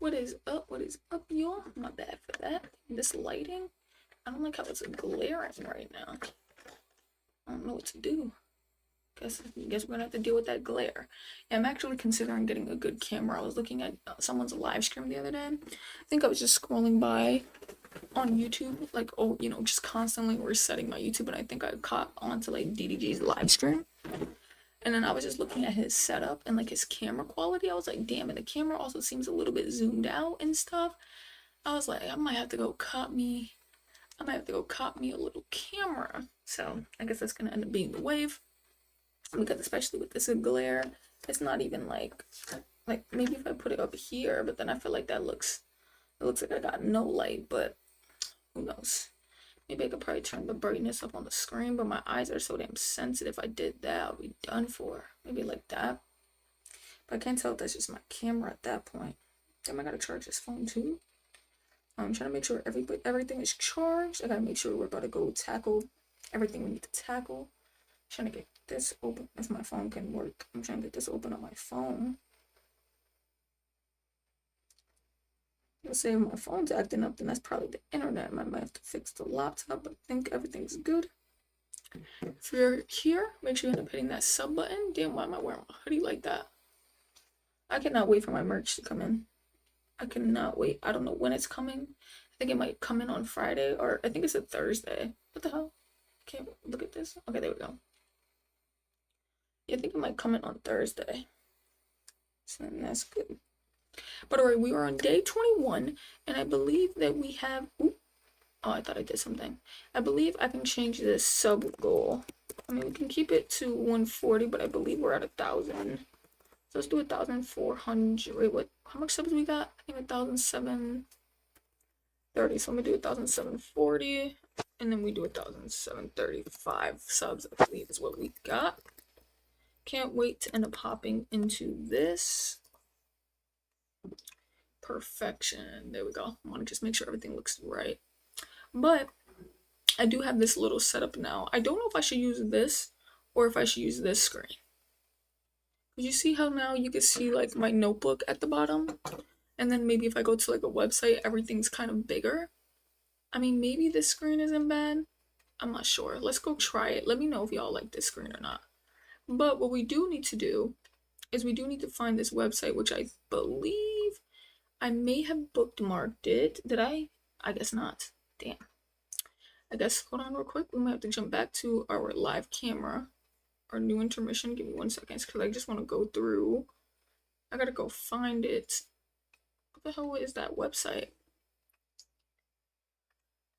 What is up? What is up, y'all? My bad for that. This lighting, I don't like how it's glaring right now. I don't know what to do. Guess we're gonna have to deal with that glare. Yeah, I'm actually considering getting a good camera. I was looking at someone's live stream the other day. I think I was just scrolling by on YouTube, like, oh, just constantly resetting my YouTube, and I think I caught onto like DDG's live stream. And then I was just looking at his setup and like his camera quality. I was like, damn, and the camera also seems a little bit zoomed out and stuff. I was like, I might have to go cop me a little camera. So I guess that's gonna end up being the wave. Because especially with this glare, it's not even like maybe if I put it up here, but then I feel like it looks like I got no light, but who knows? Maybe I could probably turn the brightness up on the screen, but my eyes are so damn sensitive. If I did that, I'll be done for. Maybe like that. But I can't tell if that's just my camera at that point. Damn, I gotta charge this phone too. I'm trying to make sure everything is charged. I gotta make sure we're about to go tackle everything we need to tackle. I'm trying to get this open if my phone can work. I'm trying to get this open on my phone. Let's say if my phone's acting up, then that's probably the internet. I might have to fix the laptop, but I think everything's good. If you're here, make sure you end up hitting that sub button. Damn, why am I wearing my hoodie like that? I cannot wait for my merch to come in. I cannot wait. I don't know when it's coming. I think it might come in on Friday, or I think it's a Thursday. What the hell? Can't look at this. Okay, there we go. Yeah, I think it might come in on Thursday. So that's good. But alright, we are on day 21, and I believe that we have. Ooh, oh, I thought I did something. I believe I can change this sub goal. I mean, we can keep it to 140, but I believe we're at 1,000. So let's do 1,400. Wait, what? How much subs we got? I think 1,730. So I'm gonna do 1,740, and then we do 1,735 subs. I believe is what we got. Can't wait to end up hopping into this. Perfection. There we go. I want to just make sure everything looks right. But I do have this little setup now. I don't know if I should use this or if I should use this screen. You see how now you can see like my notebook at the bottom? And then maybe if I go to like a website, everything's kind of bigger. I mean, maybe this screen isn't bad. I'm not sure. Let's go try it. Let me know if y'all like this screen or not. But what we do need to do is we do need to find this website, which I believe I may have bookmarked it. Did I? I guess not. Damn. I guess, hold on real quick. We might have to jump back to our live camera. Our new intermission. Give me 1 second, because I just want to go through. I gotta go find it. What the hell is that website?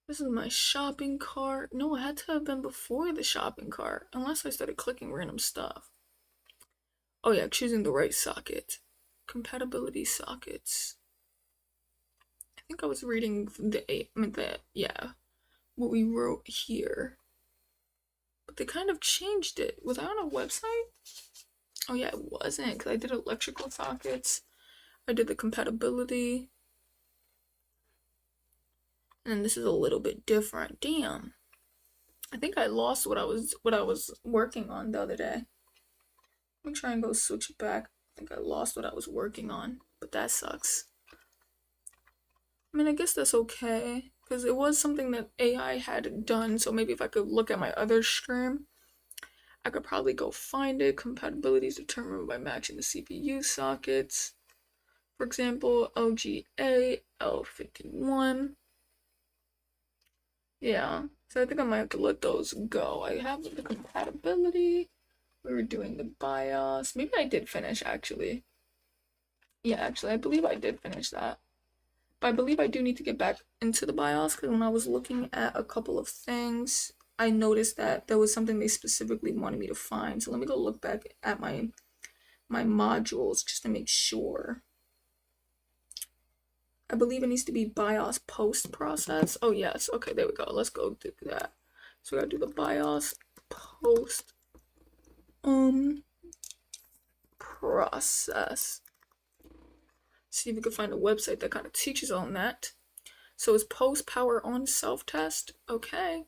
This is my shopping cart. No, it had to have been before the shopping cart. Unless I started clicking random stuff. Oh yeah, choosing the right socket. Compatibility sockets. I think I was reading what we wrote here. But they kind of changed it. Was I on a website? Oh yeah, it wasn't, because I did electrical sockets. I did the compatibility. And this is a little bit different. Damn. I think I lost what I was working on the other day. Let me try and go switch it back. I think I lost what I was working on, but that sucks. I mean, I guess that's okay, because it was something that AI had done, so maybe if I could look at my other stream, I could probably go find it. Compatibility is determined by matching the CPU sockets. For example, LGA, L51. Yeah, so I think I might have to let those go. I have the compatibility. We were doing the BIOS. Maybe I did finish, actually. Yeah, actually, I believe I did finish that. But I believe I do need to get back into the BIOS, because when I was looking at a couple of things, I noticed that there was something they specifically wanted me to find. So let me go look back at my modules just to make sure. I believe it needs to be BIOS post process. Oh yes, okay, there we go. Let's go do that. So we gotta do the BIOS post process. See if we can find a website that kind of teaches on that. So it's post power on self-test. Okay,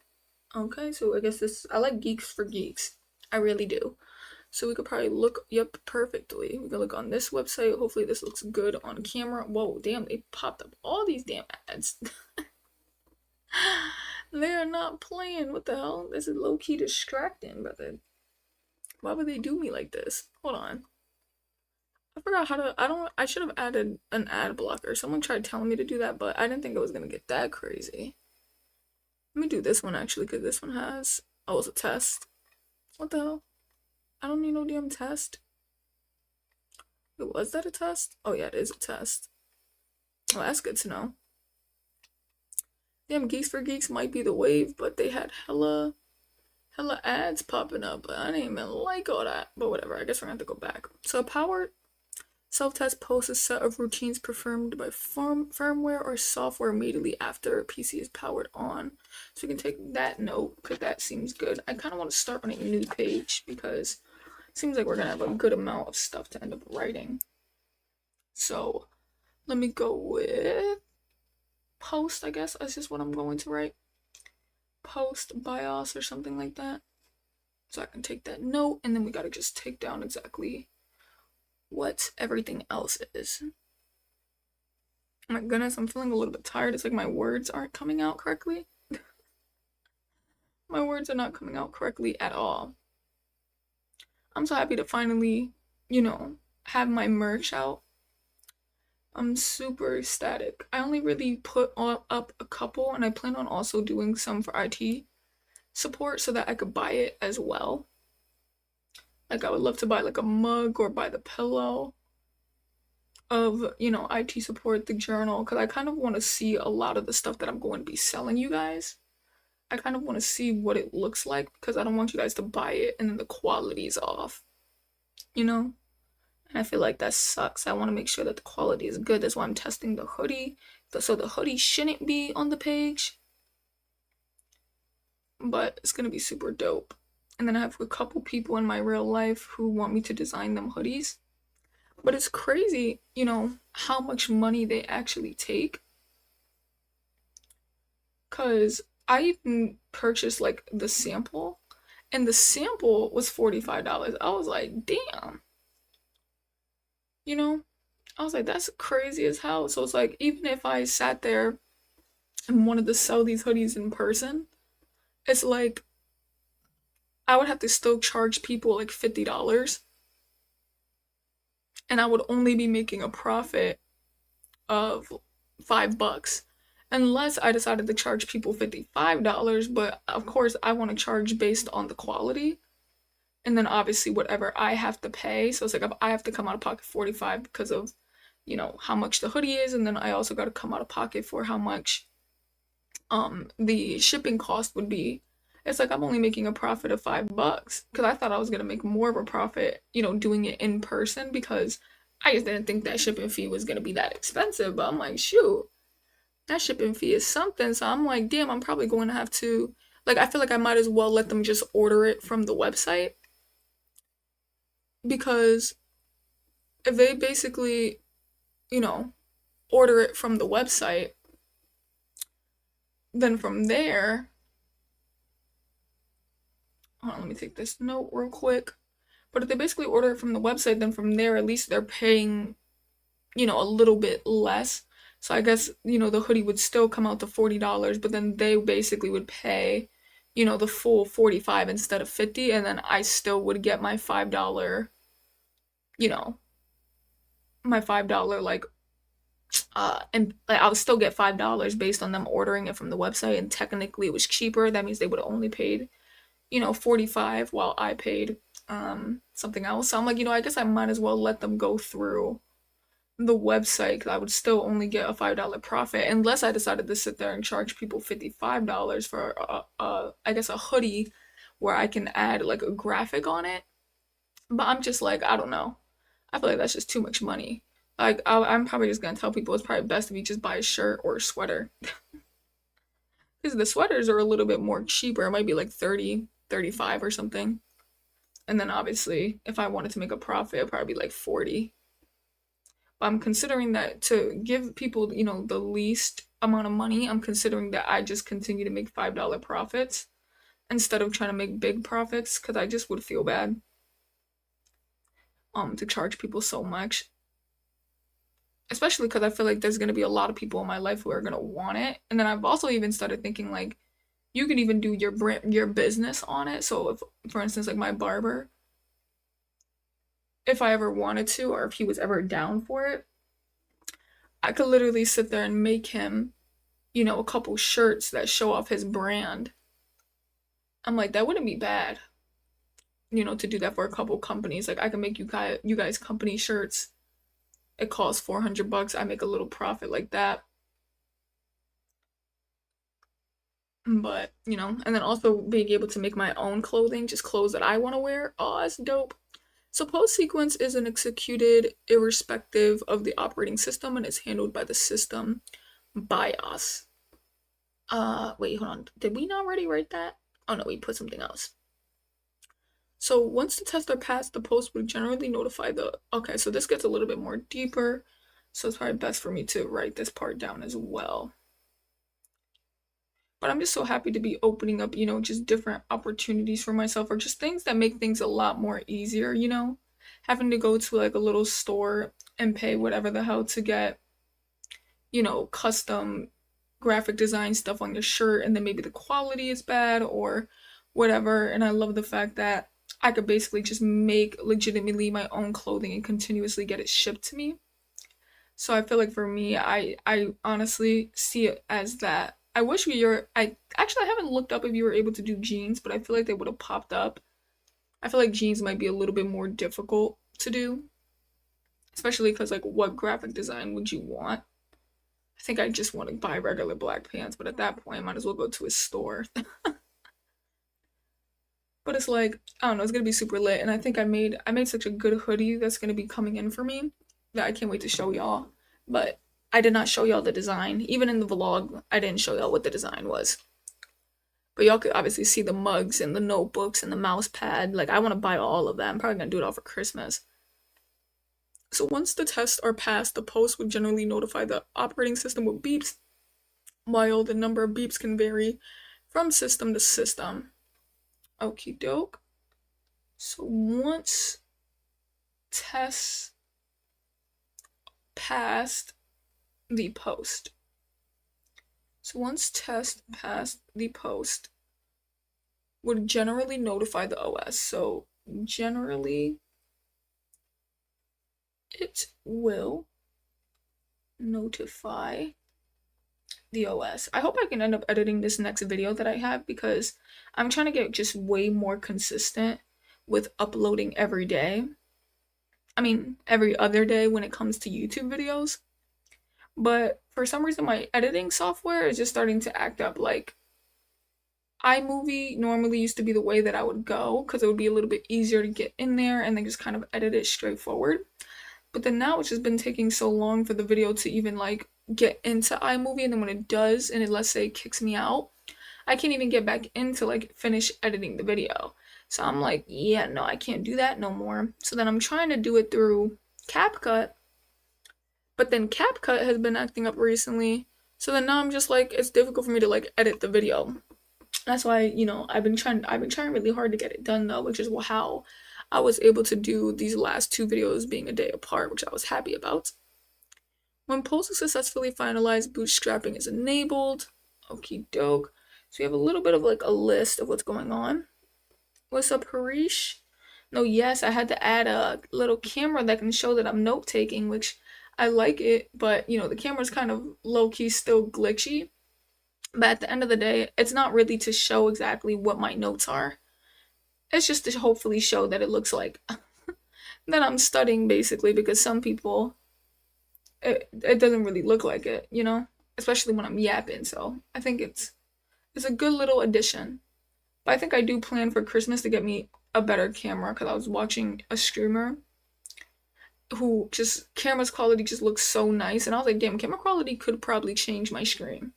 so I guess I like Geeks for Geeks. I really do. So we could probably look, yep, perfectly. We could look on this website. Hopefully this looks good on camera. Whoa, damn, they popped up all these damn ads. They are not playing. What the hell? This is low-key distracting, brother. Why would they do me like this? Hold on. I forgot how to, I should have added an ad blocker. Someone tried telling me to do that, but I didn't think it was gonna get that crazy. Let me do this one actually, because this one has, oh, it's a test. What the hell? I don't need no damn test. Wait, was that a test? Oh yeah, it is a test. Oh, that's good to know. Damn, Geeks for Geeks might be the wave, but they had hella ads popping up, but I didn't even like all that. But whatever, I guess we're gonna have to go back. So powered self-test posts a set of routines performed by firmware or software immediately after a PC is powered on. So we can take that note, because that seems good. I kind of want to start on a new page, because it seems like we're gonna have a good amount of stuff to end up writing. So let me go with post, I guess. That's just what I'm going to write. Post BIOS or something like that. So I can take that note, and then we gotta just take down exactly what everything else is. Oh my goodness, I'm feeling a little bit tired. It's like my words aren't coming out correctly. My words are not coming out correctly at all. I'm so happy to finally, have my merch out. I'm super ecstatic. I only really put up a couple, and I plan on also doing some for IT support so that I could buy it as well. Like, I would love to buy like a mug or buy the pillow of, IT support, the journal, because I kind of want to see a lot of the stuff that I'm going to be selling you guys. I kind of want to see what it looks like, because I don't want you guys to buy it and then the quality's off, And I feel like that sucks. I want to make sure that the quality is good. That's why I'm testing the hoodie. So the hoodie shouldn't be on the page, but it's going to be super dope. And then I have a couple people in my real life who want me to design them hoodies. But it's crazy, how much money they actually take. Because I even purchased like the sample, and the sample was $45. I was like, damn. I was like, that's crazy as hell. So it's like, even if I sat there and wanted to sell these hoodies in person, it's like, I would have to still charge people like $50. And I would only be making a profit of $5. Unless I decided to charge people $55, but of course I want to charge based on the quality. And then obviously whatever I have to pay. So it's like I have to come out of pocket 45 because of, how much the hoodie is, and then I also got to come out of pocket for how much the shipping cost would be. It's like I'm only making a profit of $5 because I thought I was gonna make more of a profit, doing it in person, because I just didn't think that shipping fee was gonna be that expensive. But I'm like, shoot, that shipping fee is something. So I'm like, damn, I'm probably going to have to, like, I feel like I might as well let them just order it from the website, because if they basically, order it from the website, then from there, hold on, let me take this note real quick. But if they basically order it from the website, then from there, at least they're paying, a little bit less. So I guess, the hoodie would still come out to $40, but then they basically would pay, the full 45 instead of 50, and then I still would get my $5, you know, my $5 like and like I would still get $5 based on them ordering it from the website, and technically it was cheaper. That means they would have only paid, 45 while I paid something else. So I'm like, I guess I might as well let them go through the website, because I would still only get a $5 profit, unless I decided to sit there and charge people $55 for I guess a hoodie where I can add like a graphic on it. But I'm just like, I don't know. I feel like that's just too much money. Like, I'm probably just gonna tell people it's probably best if you just buy a shirt or a sweater. Because the sweaters are a little bit more cheaper. It might be like 30, 35 or something. And then obviously, if I wanted to make a profit, it'd probably be like 40. But I'm considering that to give people, the least amount of money, I'm considering that I just continue to make $5 profits instead of trying to make big profits, because I just would feel bad. to charge people so much. Especially because I feel like there's gonna be a lot of people in my life who are gonna want it. And then I've also even started thinking like you can even do your brand, your business on it. So if, for instance, like my barber, if I ever wanted to, or if he was ever down for it, I could literally sit there and make him, a couple shirts that show off his brand. I'm like, that wouldn't be bad, to do that for a couple companies. Like I can make you guys company shirts. It costs $400. I make a little profit like that. But, and then also being able to make my own clothing, just clothes that I want to wear. Oh, that's dope. So post sequence isn't executed irrespective of the operating system and is handled by the system BIOS. Wait, hold on. Did we not already write that? Oh no, we put something else. So once the tests are passed, the post would generally notify the. Okay, so this gets a little bit more deeper. So it's probably best for me to write this part down as well. But I'm just so happy to be opening up, just different opportunities for myself or just things that make things a lot more easier, having to go to like a little store and pay whatever the hell to get, custom graphic design stuff on your shirt and then maybe the quality is bad or whatever. And I love the fact that I could basically just make legitimately my own clothing and continuously get it shipped to me. So I feel like for me, I honestly see it as that. I wish I actually I haven't looked up if you were able to do jeans, but I feel like they would have popped up. I feel like jeans might be a little bit more difficult to do, especially because like what graphic design would you want? I think I just want to buy regular black pants, but at that point, I might as well go to a store. But it's like I don't know, it's gonna be super lit, and I think I made such a good hoodie that's gonna be coming in for me that I can't wait to show y'all. But I did not show y'all the design. Even in the vlog, I didn't show y'all what the design was. But y'all could obviously see the mugs and the notebooks and the mouse pad. Like, I want to buy all of that. I'm probably going to do it all for Christmas. So once the tests are passed, the post would generally notify the operating system with beeps, while the number of beeps can vary from system to system. Okie doke. So once tests passed the post. So once tests passed the post would generally notify the OS. So generally it will notify the OS. I hope I can end up editing this next video that I have because I'm trying to get just way more consistent with uploading every day. I mean, every other day when it comes to YouTube videos. But for some reason, my editing software is just starting to act up. Like, iMovie normally used to be the way that I would go because it would be a little bit easier to get in there and then just kind of edit it straightforward. But then now it's just been taking so long for the video to even like get into iMovie, and then when it does and it, let's say, kicks me out, I can't even get back into like finish editing the video. So I'm like, yeah, no, I can't do that no more. So then I'm trying to do it through CapCut, but then CapCut has been acting up recently. So then now I'm just like, it's difficult for me to like edit the video. That's why, I've been trying really hard to get it done though, which is how I was able to do these last two videos being a day apart, which I was happy about. When post is successfully finalized, bootstrapping is enabled. Okie doke. So we have a little bit of like a list of what's going on. What's up, Harish? No, yes, I had to add a little camera that can show that I'm note taking, which I like it, but the camera's kind of low key still glitchy. But at the end of the day, it's not really to show exactly what my notes are. It's just to hopefully show that it looks like that I'm studying basically, because some people it doesn't really look like it, especially when I'm yapping. So I think it's a good little addition. But I think I do plan for Christmas to get me a better camera because I was watching a streamer who just camera's quality just looks so nice, and I was like, damn, camera quality could probably change my screen.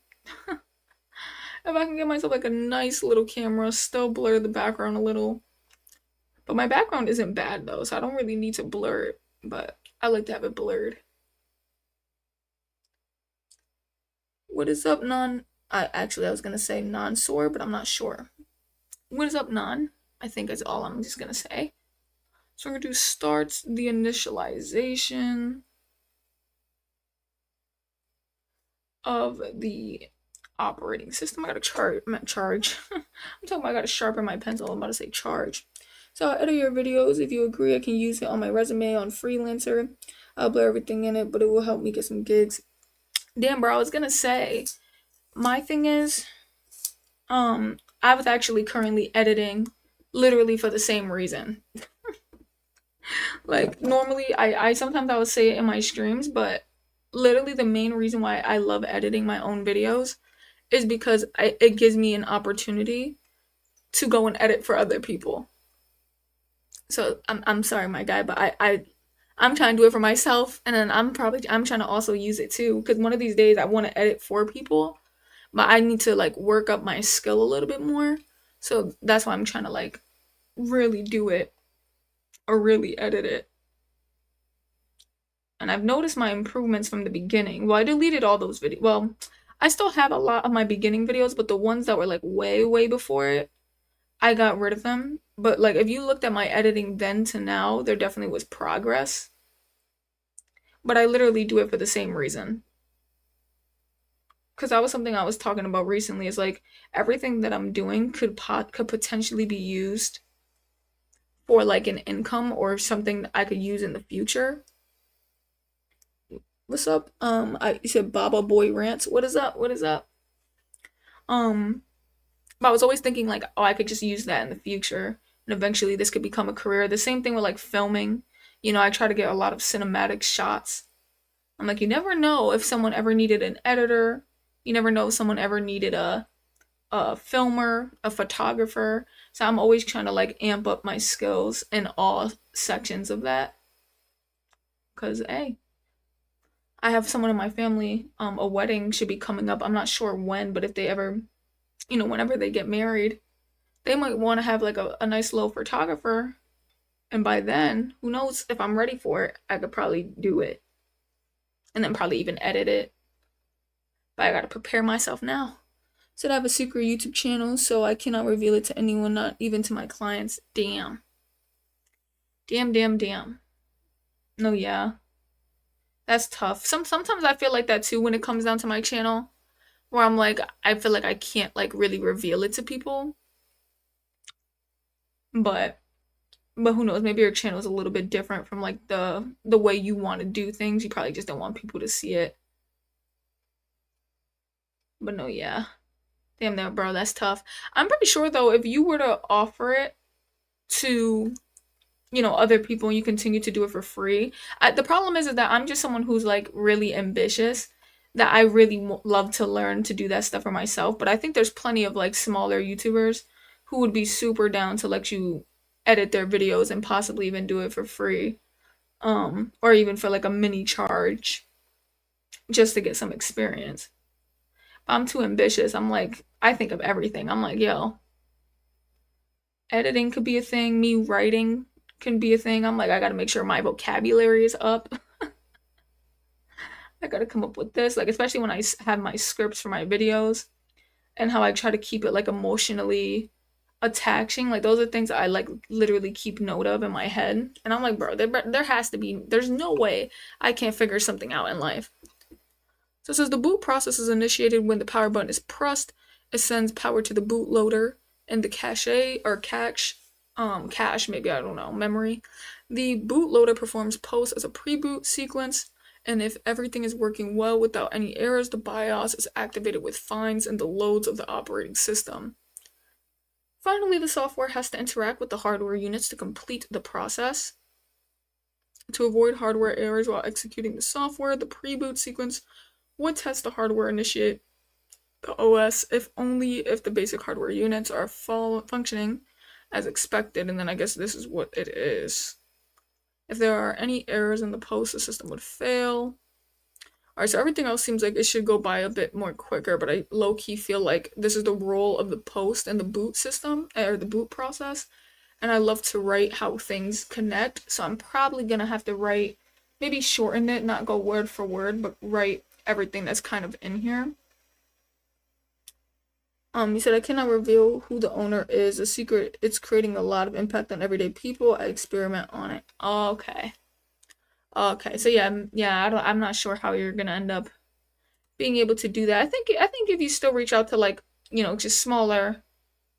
If I can get myself like a nice little camera, still blur the background a little. But my background isn't bad though, so I don't really need to blur it, but I like to have it blurred. What is up, I was gonna say non-sore, but I'm not sure. What is up, non? I think is all I'm just gonna say. So we're gonna do starts the initialization of the operating system. I gotta charge. I'm talking about I gotta sharpen my pencil. I'm about to say charge. So I'll edit your videos. If you agree, I can use it on my resume on Freelancer. I'll blur everything in it, but it will help me get some gigs. Damn, bro, I was gonna say, my thing is, I was actually currently editing literally for the same reason. Like, normally, I sometimes I would say it in my streams, but literally the main reason why I love editing my own videos is because it gives me an opportunity to go and edit for other people. So I'm sorry, my guy, but I'm trying to do it for myself, and then I'm trying to also use it too, because one of these days I want to edit for people, but I need to like work up my skill a little bit more. So that's why I'm trying to like really do it or really edit it. And I've noticed my improvements from the beginning. Well, I deleted all those videos. Well, I still have a lot of my beginning videos, but the ones that were like way, way before it, I got rid of them. But like if you looked at my editing then to now, there definitely was progress. But I literally do it for the same reason. Because that was something I was talking about recently. Is like everything that I'm doing could potentially be used for like an income or something that I could use in the future. What's up? You said Baba Boy Rants. What is up? What is up? Um, but I was always thinking like, oh, I could just use that in the future, and eventually this could become a career. The same thing with like filming. You know, I try to get a lot of cinematic shots. I'm like, you never know if someone ever needed an editor. You never know if someone ever needed a filmer, a photographer. So I'm always trying to like amp up my skills in all sections of that. Cause hey, I have someone in my family, a wedding should be coming up. I'm not sure when, but if they ever, whenever they get married, they might want to have like a nice little photographer. And by then, who knows if I'm ready for it, I could probably do it. And then probably even edit it. But I gotta prepare myself now. Said I have a secret YouTube channel, so I cannot reveal it to anyone, not even to my clients. Damn. Damn, damn, damn. No, yeah. That's tough. Sometimes I feel like that too when it comes down to my channel. Where I'm like, I feel like I can't like really reveal it to people. But who knows? Maybe your channel is a little bit different from like the way you want to do things. You probably just don't want people to see it. But no, yeah. Damn that, bro, that's tough. I'm pretty sure though, if you were to offer it to, other people and you continue to do it for free, the problem is that I'm just someone who's like really ambitious, that I really love to learn to do that stuff for myself. But I think there's plenty of like smaller YouTubers who would be super down to let you edit their videos and possibly even do it for free, or even for like a mini charge just to get some experience. I'm too ambitious. I'm like, I think of everything. I'm like, yo, editing could be a thing. Me writing can be a thing. I'm like, I gotta make sure my vocabulary is up. I gotta come up with this, like, especially when I have my scripts for my videos and how I try to keep it like emotionally attaching. Like, those are things I like literally keep note of in my head. And I'm like, bro, there has to be, there's no way I can't figure something out in life. So it says the boot process is initiated when the power button is pressed. It sends power to the bootloader and the cache, maybe, I don't know, memory. The bootloader performs post as a pre-boot sequence, and if everything is working well without any errors, the BIOS is activated with finds and the loads of the operating system. Finally, the software has to interact with the hardware units to complete the process. To avoid hardware errors while executing the software, the pre-boot sequence would test the hardware, initiate the OS, if only if the basic hardware units are functioning as expected, and then I guess this is what it is. If there are any errors in the post, the system would fail. Alright, so everything else seems like it should go by a bit more quicker, but I low-key feel like this is the role of the post and the boot system, or the boot process, and I love to write how things connect, so I'm probably gonna have to write, maybe shorten it, not go word for word, but write everything that's kind of in here. You said I cannot reveal who the owner is. A secret. It's creating a lot of impact on everyday people. I experiment on it. Okay. Okay. So yeah, yeah. I'm not sure how you're gonna end up being able to do that. I think if you still reach out to like just smaller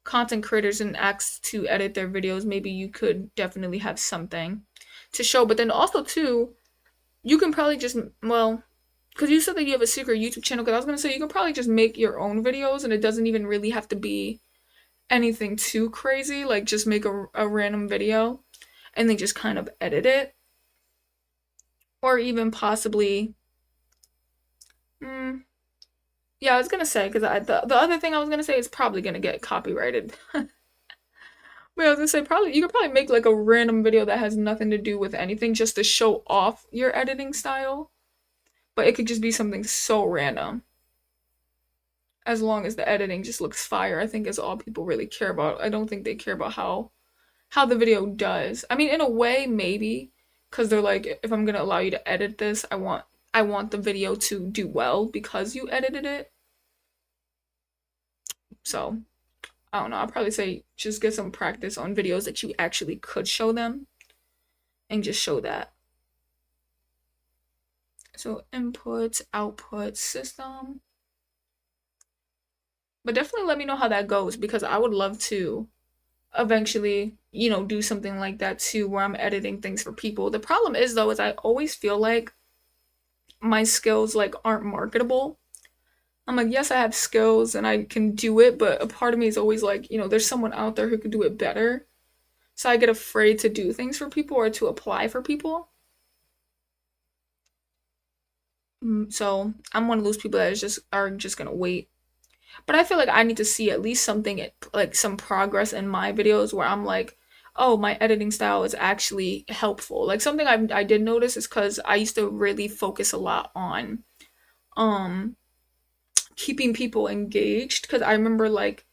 content creators and ask to edit their videos, maybe you could definitely have something to show. But then also too, you can probably just well, because you said that you have a secret YouTube channel. Because I was gonna say you can probably just make your own videos, and it doesn't even really have to be anything too crazy. Like just make a random video, and then just kind of edit it, or even possibly. Mm, yeah, I was gonna say because the other thing I was gonna say is probably gonna get copyrighted. But I was gonna say probably you could probably make like a random video that has nothing to do with anything just to show off your editing style. But it could just be something so random. As long as the editing just looks fire, I think is all people really care about. I don't think they care about how the video does. I mean, in a way, maybe, because they're like, if I'm gonna allow you to edit this, I want the video to do well because you edited it. So I don't know. I'll probably say just get some practice on videos that you actually could show them and just show that. So inputs, outputs, system. But definitely let me know how that goes because I would love to eventually, do something like that too where I'm editing things for people. The problem is though is I always feel like my skills like aren't marketable. I'm like, yes, I have skills and I can do it, but a part of me is always like, there's someone out there who could do it better. So I get afraid to do things for people or to apply for people. So I'm one of those people that are just gonna wait. But I feel like I need to see at least something like some progress in my videos where I'm like, oh, my editing style is actually helpful. Like something I did notice is because I used to really focus a lot on um keeping people engaged because I remember like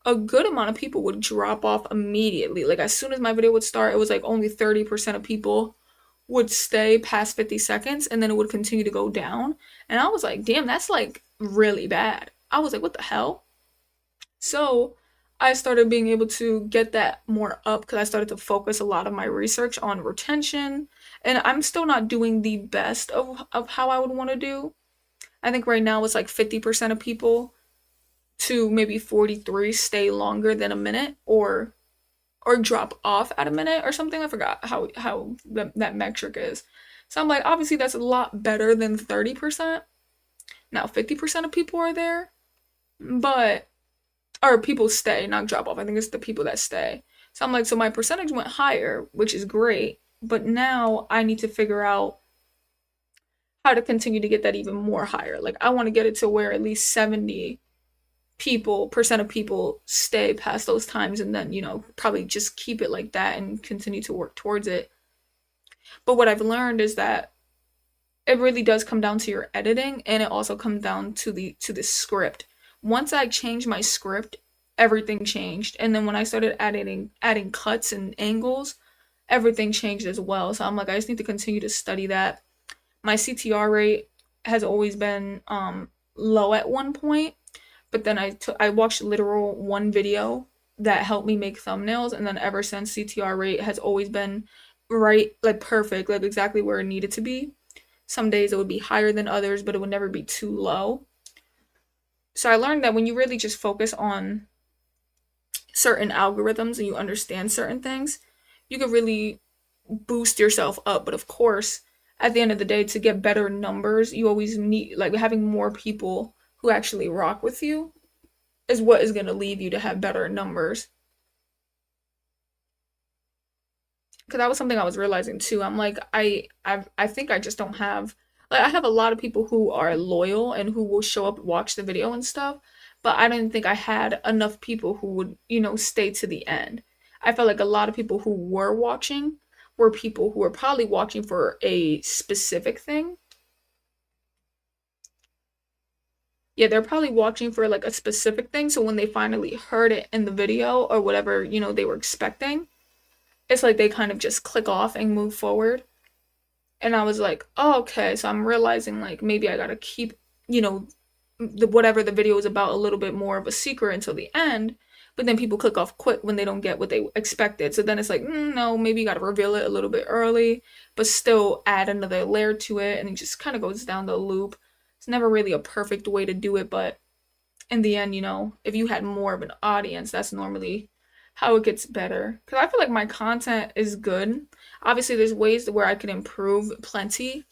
a good amount of people would drop off immediately. Like as soon as my video would start, it was like only 30% of people would stay past 50 seconds and then it would continue to go down. And I was like, damn, that's like really bad. I was like, what the hell? So I started being able to get that more up because I started to focus a lot of my research on retention. And I'm still not doing the best of how I would want to do. I think right now it's like 50% of people to maybe 43 stay longer than a minute or drop off at a minute or something. I forgot how that metric is. So I'm like, obviously that's a lot better than 30%. Now 50% of people are there, but or people stay, not drop off. I think it's the people that stay. So I'm like, so my percentage went higher, which is great, but now I need to figure out how to continue to get that even more higher. Like I want to get it to where at least 70% of people stay past those times and then, probably just keep it like that and continue to work towards it. But what I've learned is that it really does come down to your editing and it also comes down to the script. Once I changed my script, everything changed. And then when I started adding cuts and angles, everything changed as well. So I'm like, I just need to continue to study that. My CTR rate has always been low at one point, but then I watched literal one video that helped me make thumbnails, and then ever since CTR rate has always been right, like perfect, like exactly where it needed to be. Some days it would be higher than others, but it would never be too low. So I learned that when you really just focus on certain algorithms and you understand certain things, you could really boost yourself up. But of course, at the end of the day, to get better numbers, you always need like having more people who actually rock with you is what is going to lead you to have better numbers. Because that was something I was realizing too. I'm like, I think I just don't have like I have a lot of people who are loyal and who will show up, watch the video and stuff, but I didn't think I had enough people who would, stay to the end. I felt like a lot of people who were watching were people who were probably watching for a specific thing. Yeah, they're probably watching for like a specific thing, so when they finally heard it in the video or whatever, they were expecting, it's like they kind of just click off and move forward. And I was like, oh, okay, so I'm realizing like maybe I gotta keep, you know, whatever the video is about a little bit more of a secret until the end, but then people click off quick when they don't get what they expected. So then it's like, no, maybe you got to reveal it a little bit early, but still add another layer to it, and it just kind of goes down the loop. It's never really a perfect way to do it, but in the end, if you had more of an audience, that's normally how it gets better. Because I feel like my content is good. Obviously, there's ways where I can improve plenty,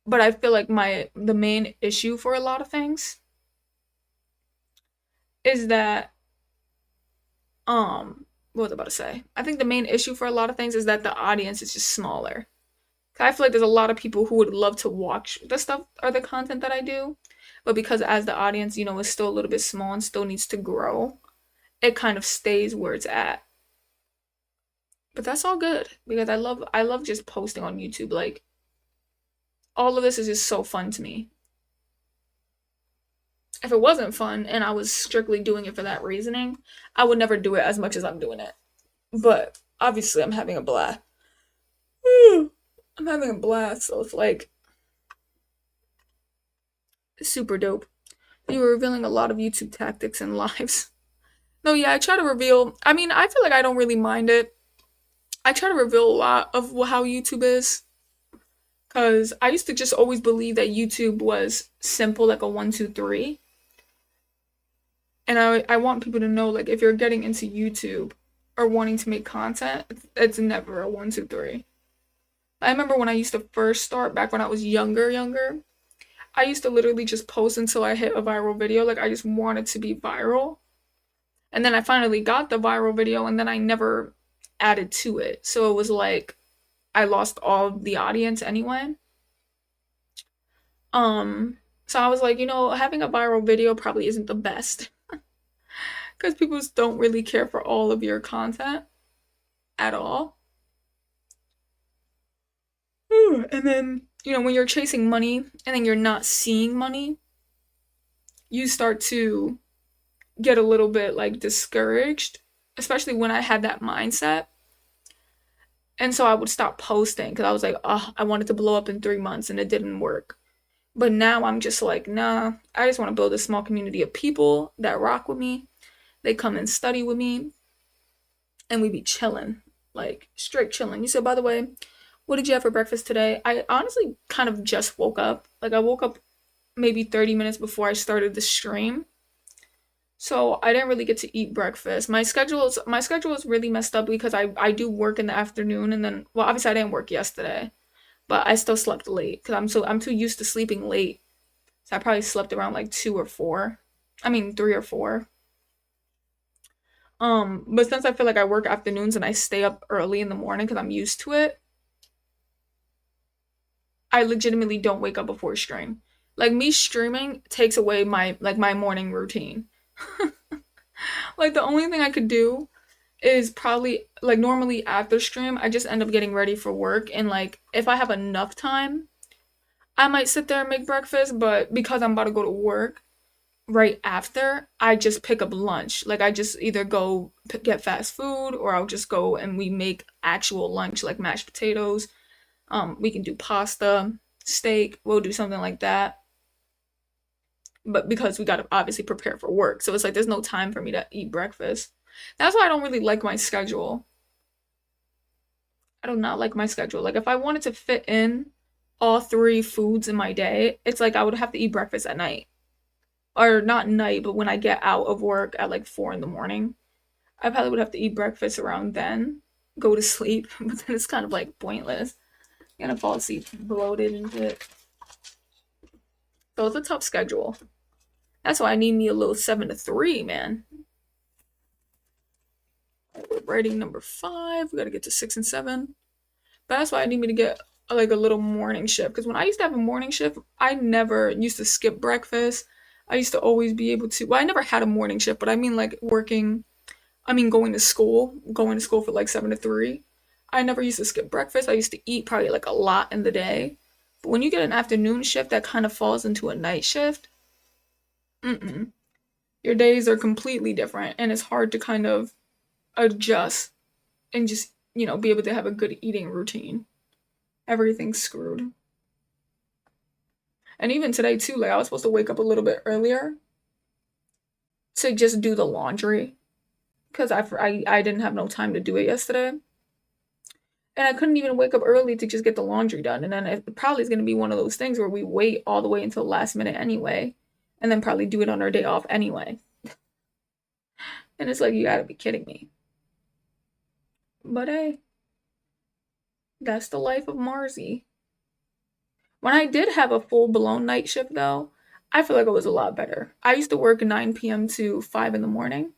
but I feel like the main issue for a lot of things is that what was I about to say? I think the main issue for a lot of things is that the audience is just smaller. I feel like there's a lot of people who would love to watch the stuff or the content that I do, but because as the audience, is still a little bit small and still needs to grow, it kind of stays where it's at. But that's all good because I love just posting on YouTube. Like all of this is just so fun to me. If it wasn't fun and I was strictly doing it for that reasoning, I would never do it as much as I'm doing it. But obviously I'm having a blast. I'm having a blast, so it's like super dope. You were revealing a lot of YouTube tactics and lives. No, yeah, I try to reveal. I mean, I feel like I don't really mind it. I try to reveal a lot of how YouTube is. Because I used to just always believe that YouTube was simple, like a one, two, three. And I want people to know, like, if you're getting into YouTube or wanting to make content, it's never a one, two, three. I remember when I used to first start, back when I was younger, I used to literally just post until I hit a viral video. Like, I just wanted to be viral. And then I finally got the viral video, and then I never added to it. So it was like I lost all of the audience anyway. So I was like, having a viral video probably isn't the best because people just don't really care for all of your content at all. And then, when you're chasing money and then you're not seeing money, you start to get a little bit like discouraged, especially when I had that mindset. And so I would stop posting because I was like, oh, I wanted to blow up in 3 months and it didn't work. But now I'm just like, nah, I just want to build a small community of people that rock with me. They come and study with me and we be chilling, like straight chilling. You said, by the way, what did you have for breakfast today? I honestly kind of just woke up. Like I woke up maybe 30 minutes before I started the stream. So I didn't really get to eat breakfast. My schedule is really messed up because I do work in the afternoon and then well obviously I didn't work yesterday, but I still slept late because I'm too used to sleeping late. So I probably slept around like 2 or 4. I mean 3 or 4. But since I feel like I work afternoons and I stay up early in the morning because I'm used to it, I legitimately don't wake up before stream. Like me streaming takes away my morning routine. Like the only thing I could do is probably like normally after stream, I just end up getting ready for work and like if I have enough time, I might sit there and make breakfast, but because I'm about to go to work right after, I just pick up lunch. Like I just either go get fast food or I'll just go and we make actual lunch like mashed potatoes. We can do pasta, steak, we'll do something like that. But because we gotta obviously prepare for work. So it's like there's no time for me to eat breakfast. That's why I don't really like my schedule. I do not like my schedule. Like if I wanted to fit in all three foods in my day, it's like I would have to eat breakfast at night. Or not night, but when I get out of work at like 4 in the morning. I probably would have to eat breakfast around then, go to sleep, but then it's kind of like pointless. You're gonna fall asleep bloated and shit. So it's a tough schedule. That's why I need me a little 7 to 3, man. We're writing number 5. We gotta get to 6 and 7. But that's why I need me to get like a little morning shift. Because when I used to have a morning shift, I never used to skip breakfast. I used to always be able to. Well, I never had a morning shift, but I mean like working. I mean going to school for like 7 to 3. I never used to skip breakfast. I used to eat probably like a lot in the day. But when you get an afternoon shift that kind of falls into a night shift, mm-mm. Your days are completely different and it's hard to kind of adjust and just, be able to have a good eating routine. Everything's screwed. And even today too, like I was supposed to wake up a little bit earlier to just do the laundry because I didn't have no time to do it yesterday. And I couldn't even wake up early to just get the laundry done. And then it probably is going to be one of those things where we wait all the way until last minute anyway, and then probably do it on our day off anyway. And it's like, you gotta be kidding me. But hey, that's the life of Marzi. When I did have a full blown night shift though, I feel like it was a lot better. I used to work 9 p.m. to 5 in the morning.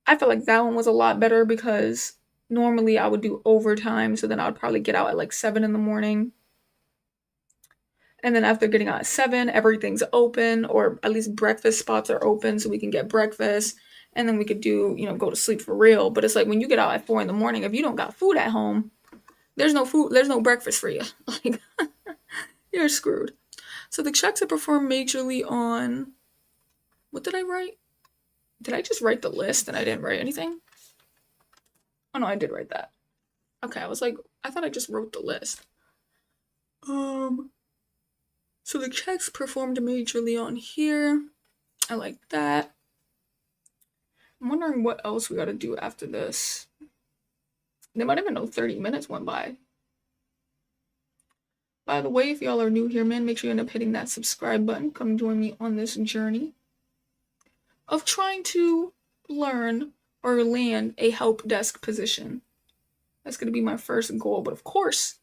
I feel like that one was a lot better because normally I would do overtime, so then I would probably get out at like 7 in the morning. And then after getting out at 7, everything's open, or at least breakfast spots are open so we can get breakfast. And then we could do, go to sleep for real. But it's like when you get out at 4 in the morning, if you don't got food at home, there's no food, there's no breakfast for you. Like, you're screwed. So the checks are performed majorly on, what did I write? Did I just write the list and I didn't write anything? Oh no, I did write that. Okay, I was like, I thought I just wrote the list. So the checks performed majorly on here. I like that. I'm wondering what else we gotta do after this. They might even know 30 minutes went by. By the way, if y'all are new here, man, make sure you end up hitting that subscribe button. Come join me on this journey of trying to learn or land a help desk position. That's going to be my first goal. But of course,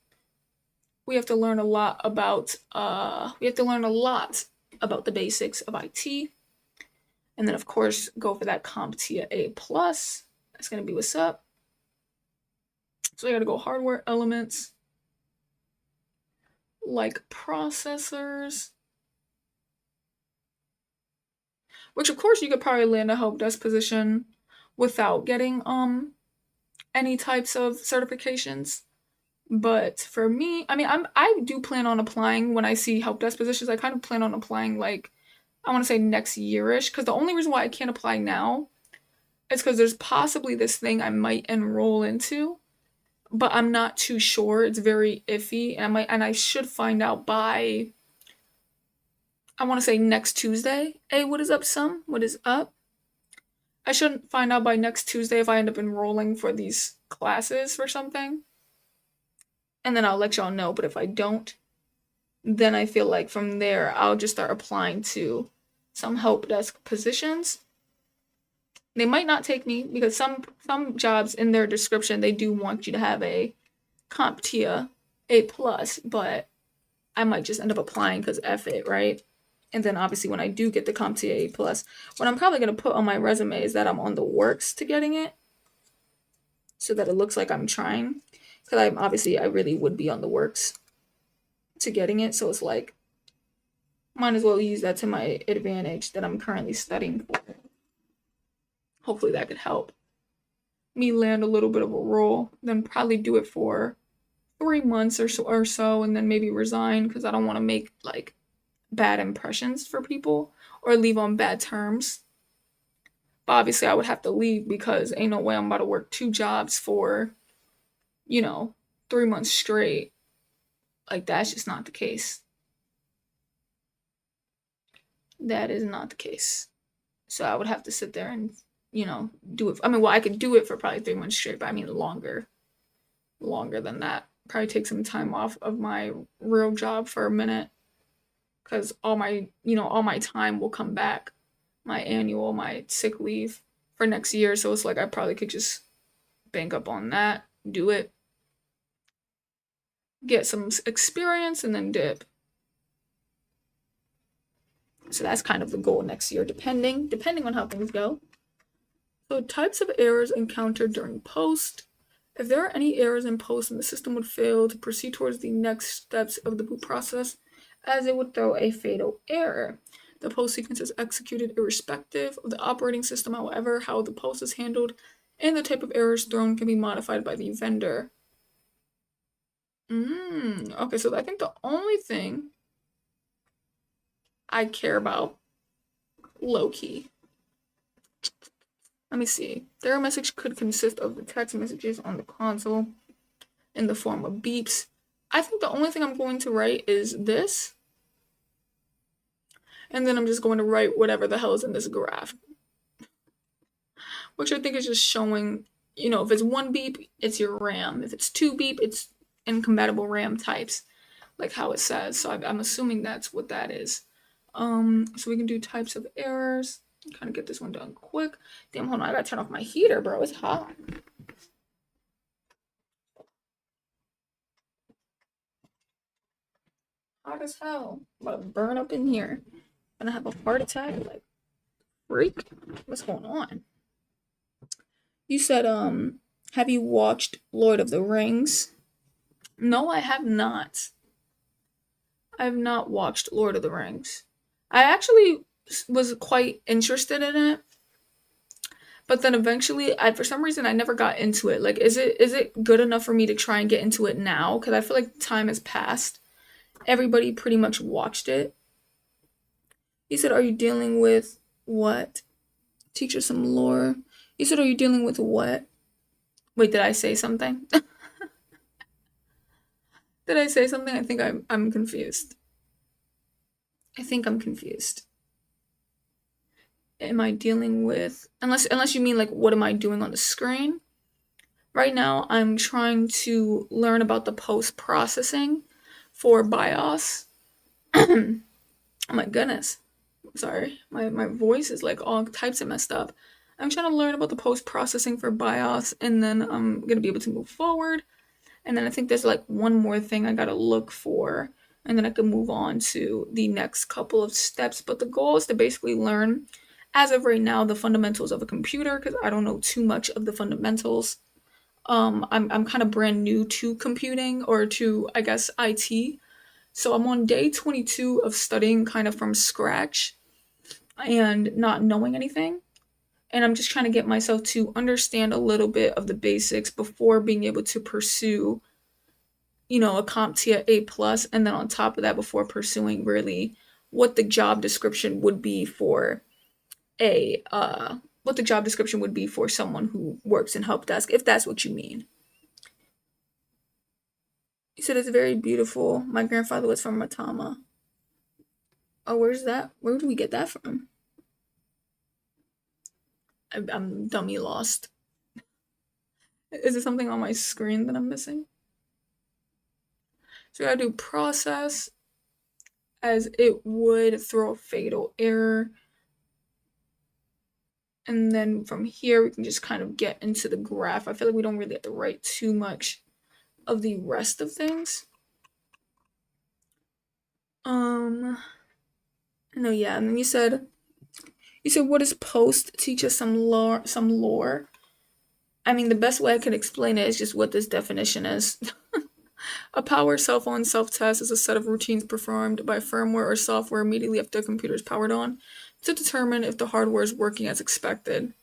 we have to learn a lot about the basics of IT. And then of course, go for that CompTIA A+. That's going to be what's up. So I got to go hardware elements like processors, which of course you could probably land a help desk position without getting any types of certifications. But for me, I mean, I do plan on applying when I see help desk positions. I kind of plan on applying like, I want to say next year-ish, because the only reason why I can't apply now is because there's possibly this thing I might enroll into, but I'm not too sure. It's very iffy, and I should find out by, I want to say next Tuesday. Hey, what is up, Sum? What is up? I should find out by next Tuesday if I end up enrolling for these classes or something. And then I'll let y'all know. But if I don't, then I feel like from there, I'll just start applying to some help desk positions. They might not take me because some jobs in their description, they do want you to have a CompTIA A+, but I might just end up applying because F it, right? And then obviously when I do get the CompTIA A+, what I'm probably going to put on my resume is that I'm on the works to getting it so that it looks like I'm trying. Because I really would be on the works to getting it. So it's like, might as well use that to my advantage that I'm currently studying for. Hopefully that could help me land a little bit of a role. Then probably do it for 3 months or so and then maybe resign because I don't want to make like bad impressions for people or leave on bad terms. But obviously I would have to leave because ain't no way I'm about to work 2 jobs for 3 months straight. Like, that's just not the case. That is not the case. So I would have to sit there and, do it. I mean, well, I could do it for probably 3 months straight, but I mean longer than that. Probably take some time off of my real job for a minute because all my time will come back. My sick leave for next year. So it's like I probably could just bank up on that, do it, get some experience, and then dip. So that's kind of the goal next year, depending on how things go. So types of errors encountered during post. If there are any errors in post, then the system would fail to proceed towards the next steps of the boot process, as it would throw a fatal error. The post sequence is executed irrespective of the operating system. However, how the post is handled and the type of errors thrown can be modified by the vendor. Okay, so I think the only thing I care about, low-key. Let me see. The error message could consist of the text messages on the console in the form of beeps. I think the only thing I'm going to write is this. And then I'm just going to write whatever the hell is in this graph, which I think is just showing, if it's 1 beep, it's your RAM. If it's 2 beep, it's incompatible RAM types, like how it says. So I'm assuming that's what that is. So we can do types of errors. Kind of get this one done quick. Damn, hold on, I gotta turn off my heater, bro. It's hot. Hot as hell. I'm about to burn up in here. I'm gonna have a heart attack. Like, freak. What's going on? You said, have you watched Lord of the Rings? No, I have not. I have not watched Lord of the Rings. I actually was quite interested in it, but then eventually, for some reason, I never got into it. Like, is it good enough for me to try and get into it now? Because I feel like time has passed. Everybody pretty much watched it. You said, are you dealing with what? Teach us some lore. You said, are you dealing with what? Wait, did I say something? Did I say something? I think I'm confused. I think I'm confused. Am I dealing with, unless you mean like what am I doing on the screen? Right now I'm trying to learn about the post processing for BIOS. Oh my goodness. Sorry. My voice is like all types of messed up. I'm trying to learn about the post processing for BIOS, and then I'm gonna be able to move forward. And then I think there's like one more thing I gotta look for, and then I can move on to the next couple of steps. But the goal is to basically learn, as of right now, the fundamentals of a computer, because I don't know too much of the fundamentals. I'm kind of brand new to computing, or to, I guess, IT. So I'm on day 22 of studying kind of from scratch and not knowing anything. And I'm just trying to get myself to understand a little bit of the basics before being able to pursue, a CompTIA A plus, and then on top of that, before pursuing really what the job description would be for a what the job description would be for someone who works in help desk, if that's what you mean. You said it's very beautiful. My grandfather was from Matama. Oh, where's that? Where do we get that from? I'm dummy lost. Is there something on my screen that I'm missing? So I gotta do process as it would throw a fatal error. And then from here, we can just kind of get into the graph. I feel like we don't really have to write too much of the rest of things. No, yeah, and then you said what is post? Teach us some lore. I mean, the best way I can explain it is just what this definition is. A power cell phone self-test is a set of routines performed by firmware or software immediately after the computer is powered on to determine if the hardware is working as expected.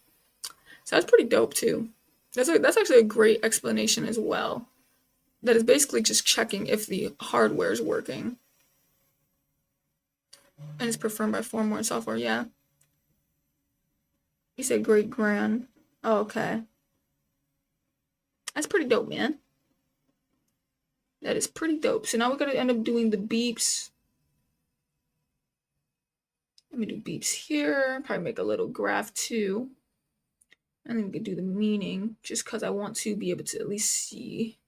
So that's pretty dope too. That's actually a great explanation as well. That is basically just checking if the hardware is working. And it's performed by firmware and software, yeah. You said great grand. Oh, okay. That's pretty dope, man. That is pretty dope. So now we're gonna end up doing the beeps. Let me do beeps here. Probably make a little graph too. And then we can do the meaning, just because I want to be able to at least see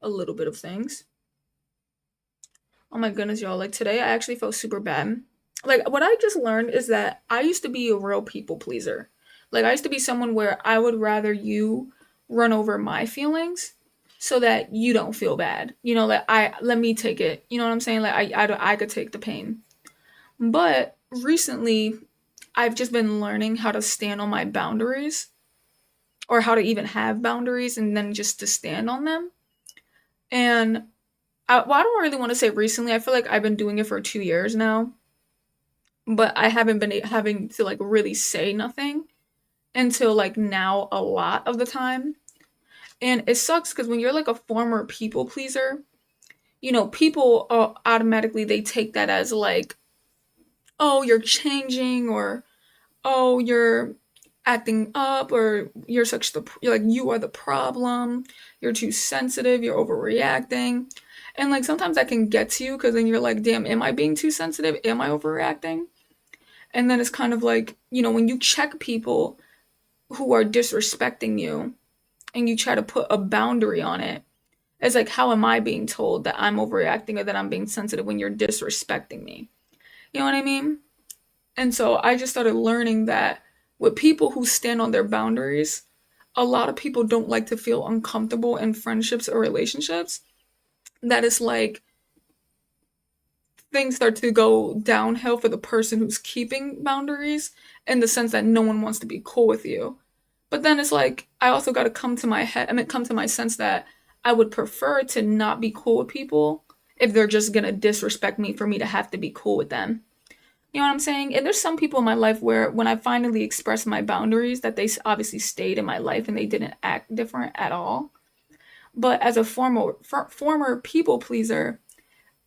a little bit of things. Oh my goodness, y'all. Like today, I actually felt super bad. Like what I just learned is that I used to be a real people pleaser. Like I used to be someone where I would rather you run over my feelings so that you don't feel bad. Like let me take it. You know what I'm saying? Like I could take the pain. But recently, I've just been learning how to stand on my boundaries, or how to even have boundaries, and then just to stand on them. And I don't really want to say recently. I feel like I've been doing it for 2 years now, but I haven't been having to like really say nothing until like now a lot of the time. And it sucks because when you're like a former people pleaser, people automatically they take that as like, oh, you're changing, or oh, you're acting up, or you're like, you are the problem, you're too sensitive, you're overreacting. And like sometimes that can get to you because then you're like, damn, am I being too sensitive? Am I overreacting? And then it's kind of like, when you check people who are disrespecting you and you try to put a boundary on it, it's like, how am I being told that I'm overreacting or that I'm being sensitive when you're disrespecting me? You know what I mean? And so I just started learning that with people who stand on their boundaries, a lot of people don't like to feel uncomfortable in friendships or relationships. That is like things start to go downhill for the person who's keeping boundaries in the sense that no one wants to be cool with you. But then it's like I also got to come to my head, come to my sense that I would prefer to not be cool with people if they're just gonna disrespect me for me to have to be cool with them. You know what I'm saying? And there's some people in my life where when I finally expressed my boundaries, that they obviously stayed in my life and they didn't act different at all. But as a former people pleaser,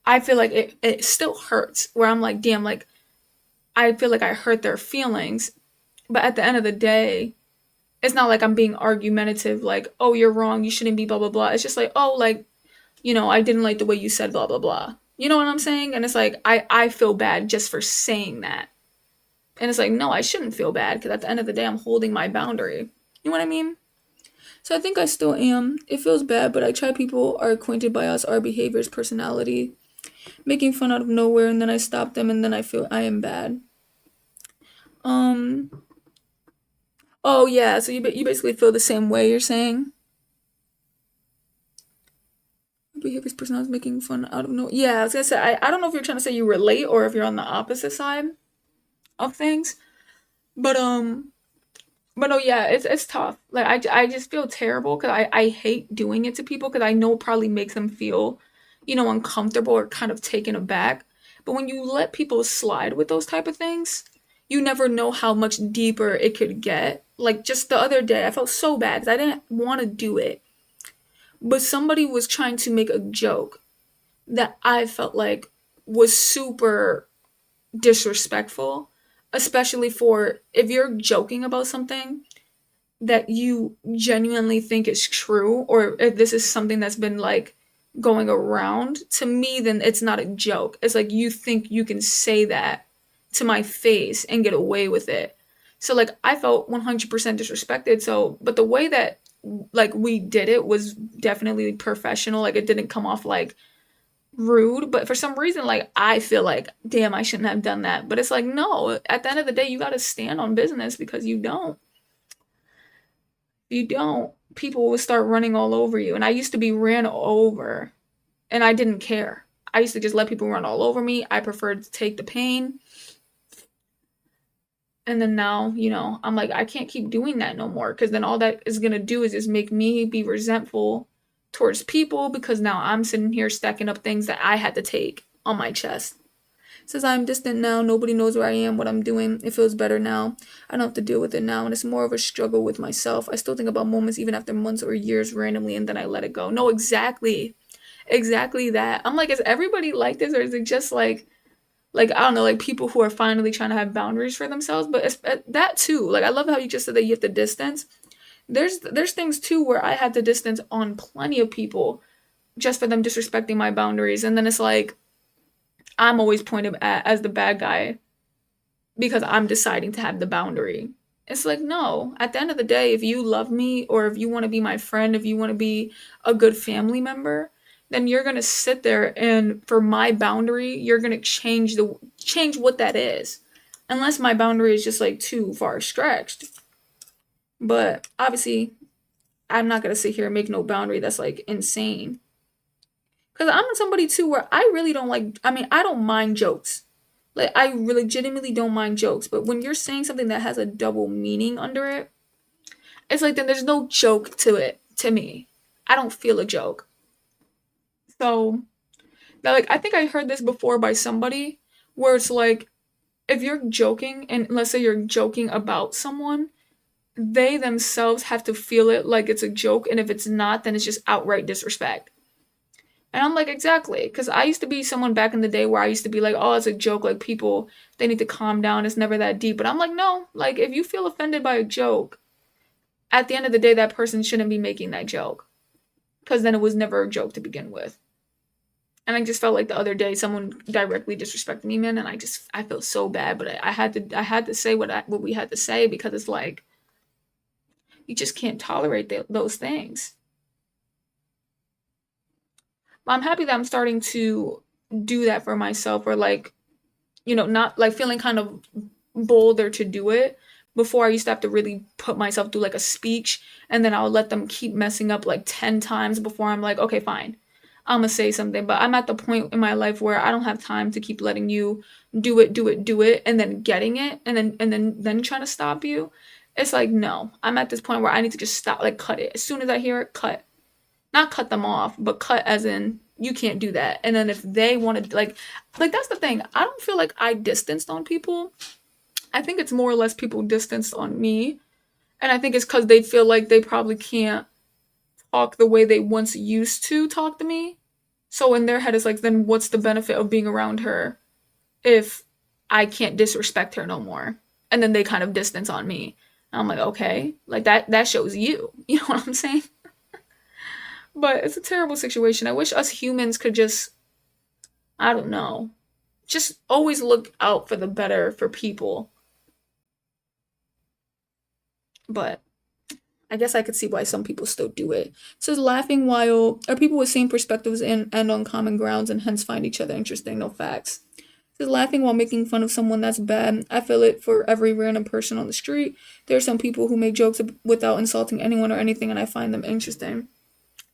I feel like it still hurts where I'm like, damn, like I feel like I hurt their feelings. But at the end of the day, it's not like I'm being argumentative, like, oh, you're wrong, you shouldn't be blah blah blah. It's just like, oh, like, I didn't like the way you said blah blah blah. You know what I'm saying? And it's like I feel bad just for saying that. And it's like, no, I shouldn't feel bad because at the end of the day I'm holding my boundary. You know what I mean? So I think I still am. It feels bad, but I try people are acquainted by us, our behaviors, personality, making fun out of nowhere, and then I stop them and then I feel I am bad. Um oh yeah, so you basically feel the same way, you're saying? Behaviors, personality, making fun out of no. Yeah, I was gonna say I don't know if you're trying to say you relate or if you're on the opposite side of things, but but no, yeah, it's tough. Like I just feel terrible because I hate doing it to people because I know it probably makes them feel, uncomfortable or kind of taken aback. But when you let people slide with those type of things, you never know how much deeper it could get. Like just the other day, I felt so bad because I didn't want to do it, but somebody was trying to make a joke that I felt like was super disrespectful, especially for if you're joking about something that you genuinely think is true, or if this is something that's been like going around to me, then it's not a joke. It's like you think you can say that to my face and get away with it. So like I felt 100% disrespected. So, but the way that like we did it was definitely professional. Like it didn't come off like rude, but for some reason, like I feel like, damn, I shouldn't have done that. But it's like, no, at the end of the day, you got to stand on business because you don't, people will start running all over you. And I used to be ran over and I didn't care. I used to just let people run all over me. I preferred to take the pain. And then now, I'm like, I can't keep doing that no more because then all that is going to do is just make me be resentful towards people because now I'm sitting here stacking up things that I had to take on my chest. It says I'm distant now. Nobody knows where I am, what I'm doing. It feels better now. I don't have to deal with it now. And it's more of a struggle with myself. I still think about moments even after months or years randomly and then I let it go. No, exactly. Exactly that. I'm like, is everybody like this or is it just like I don't know, like people who are finally trying to have boundaries for themselves, but it's, that too. Like I love how you just said that you have to distance. There's things too where I had to distance on plenty of people just for them disrespecting my boundaries, and then it's like I'm always pointed at as the bad guy because I'm deciding to have the boundary. It's like no. At the end of the day, if you love me or if you want to be my friend, if you want to be a good family member, then you're gonna sit there and for my boundary, you're gonna change what that is. Unless my boundary is just like too far stretched. But obviously, I'm not gonna sit here and make no boundary that's like insane. Cause I'm somebody too where I really don't like. I mean, I don't mind jokes. Like I really legitimately don't mind jokes. But when you're saying something that has a double meaning under it, it's like then there's no joke to it to me. I don't feel a joke. So now, like I think I heard this before by somebody where it's like if you're joking and let's say you're joking about someone, they themselves have to feel it like it's a joke, and if it's not, then it's just outright disrespect. And I'm like, exactly, because I used to be someone back in the day where I used to be like, oh, it's a joke, like people, they need to calm down, it's never that deep. But I'm like, no, like if you feel offended by a joke, at the end of the day, that person shouldn't be making that joke, because then it was never a joke to begin with. And I just felt like the other day someone directly disrespected me, man, and I feel so bad, but I had to say what we had to say because it's like you just can't tolerate those things. But I'm happy that I'm starting to do that for myself, or like, not like feeling kind of bolder to do it. Before I used to have to really put myself through like a speech, and then I'll let them keep messing up like 10 times before I'm like, okay, fine. I'm gonna say something. But I'm at the point in my life where I don't have time to keep letting you do it, do it, do it, and then getting it, and then trying to stop you. It's like, no. I'm at this point where I need to just stop, like cut it. As soon as I hear it, cut. Not cut them off, but cut as in you can't do that. And then if they want to like that's the thing. I don't feel like I distanced on people. I think it's more or less people distanced on me. And I think it's because they feel like they probably can't talk the way they once used to talk to me. So in their head, it's like, then what's the benefit of being around her if I can't disrespect her no more? And then they kind of distance on me. And I'm like, okay, like that shows you. You know what I'm saying? But it's a terrible situation. I wish us humans could just, I don't know, just always look out for the better for people. But I guess I could see why some people still do it. It says laughing while are people with same perspectives and on common grounds and hence find each other interesting. No facts. It says laughing while making fun of someone that's bad. I feel it for every random person on the street. There are some people who make jokes without insulting anyone or anything, and I find them interesting.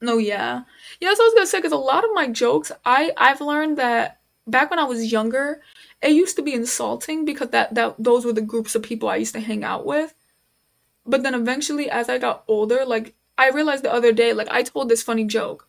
No, yeah, yeah. That's what I was gonna say. Because a lot of my jokes, I've learned that back when I was younger, it used to be insulting because that those were the groups of people I used to hang out with. But then eventually, as I got older, like I realized the other day, like I told this funny joke,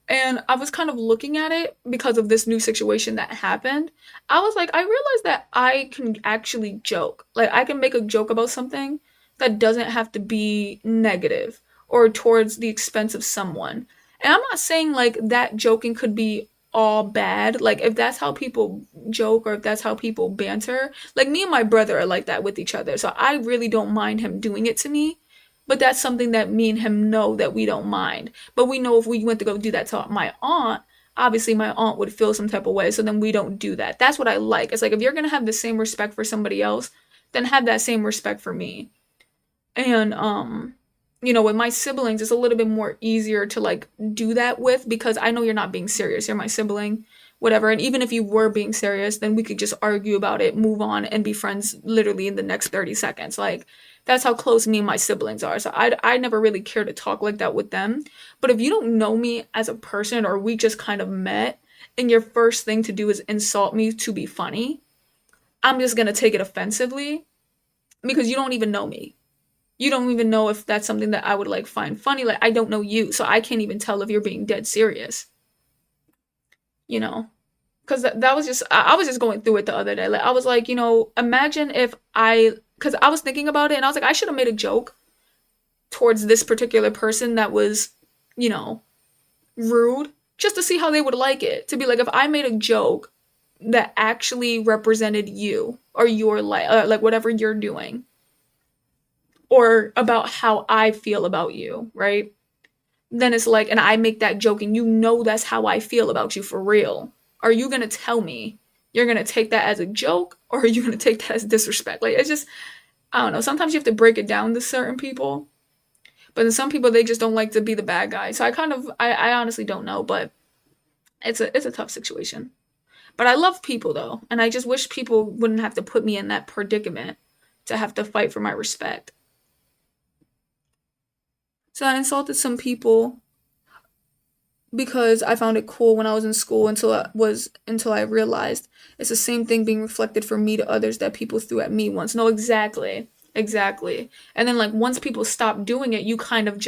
and I was kind of looking at it because of this new situation that happened. I was like, I realized that I can actually joke. Like, I can make a joke about something that doesn't have to be negative or towards the expense of someone. And I'm not saying like that joking could be all bad. Like, if that's how people joke or if that's how people banter, like me and my brother are like that with each other. So I really don't mind him doing it to me. But that's something that me and him know that we don't mind. But we know if we went to go do that to my aunt, obviously my aunt would feel some type of way. So then we don't do that. That's what I like. It's like if you're gonna have the same respect for somebody else, then have that same respect for me. And with my siblings, it's a little bit more easier to like do that with because I know you're not being serious. You're my sibling, whatever. And even if you were being serious, then we could just argue about it, move on, and be friends literally in the next 30 seconds. Like that's how close me and my siblings are. So I never really care to talk like that with them. But if you don't know me as a person or we just kind of met and your first thing to do is insult me to be funny, I'm just gonna take it offensively because you don't even know me. You don't even know if that's something that I would like find funny. Like I don't know you, so I can't even tell if you're being dead serious, you know? Because that was just, I was just going through it the other day. Like I was like, imagine if because I was thinking about it and I was like, I should have made a joke towards this particular person that was, you know, rude, just to see how they would like it. To be like, if I made a joke that actually represented you or your life, like whatever you're doing, or about how I feel about you, right? Then it's like, and I make that joke and that's how I feel about you for real. Are you gonna tell me you're gonna take that as a joke or are you gonna take that as disrespect? Like, it's just, I don't know. Sometimes you have to break it down to certain people, but then some people, they just don't like to be the bad guy. So I honestly don't know, but it's a tough situation. But I love people though, and I just wish people wouldn't have to put me in that predicament to have to fight for my respect. So I insulted some people because I found it cool when I was in school until I realized it's the same thing being reflected from me to others that people threw at me once. No, exactly. Exactly. And then like once people stop doing it, you kind of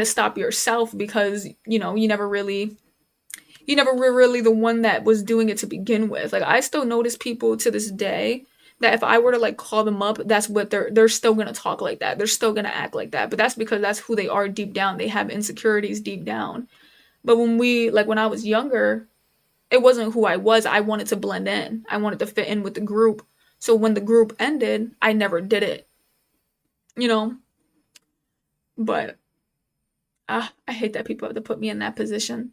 stop yourself because, you never were really the one that was doing it to begin with. Like I still notice people to this day that if I were to like call them up, that's what they're still gonna talk like that. They're still gonna act like that. But that's because that's who they are deep down. They have insecurities deep down. But when I was younger, it wasn't who I was. I wanted to blend in. I wanted to fit in with the group. So when the group ended, I never did it, you know? But I hate that people have to put me in that position.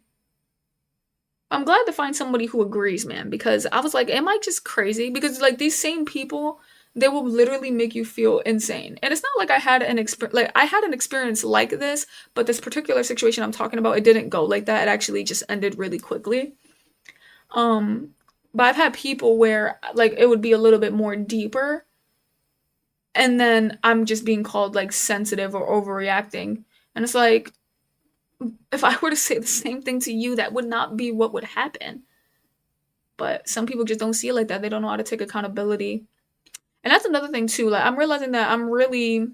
I'm glad to find somebody who agrees, man, because I was like, am I just crazy? Because like these same people, they will literally make you feel insane. And it's not like I had an experience like I had an experience like this, but this particular situation I'm talking about, it didn't go like that. It actually just ended really quickly. Um, but I've had people where like it would be a little bit more deeper, and then I'm just being called like sensitive or overreacting. And it's like, if I were to say the same thing to you, that would not be what would happen. But some people just don't see it like that. They don't know how to take accountability. And that's another thing too. Like I'm realizing that I'm really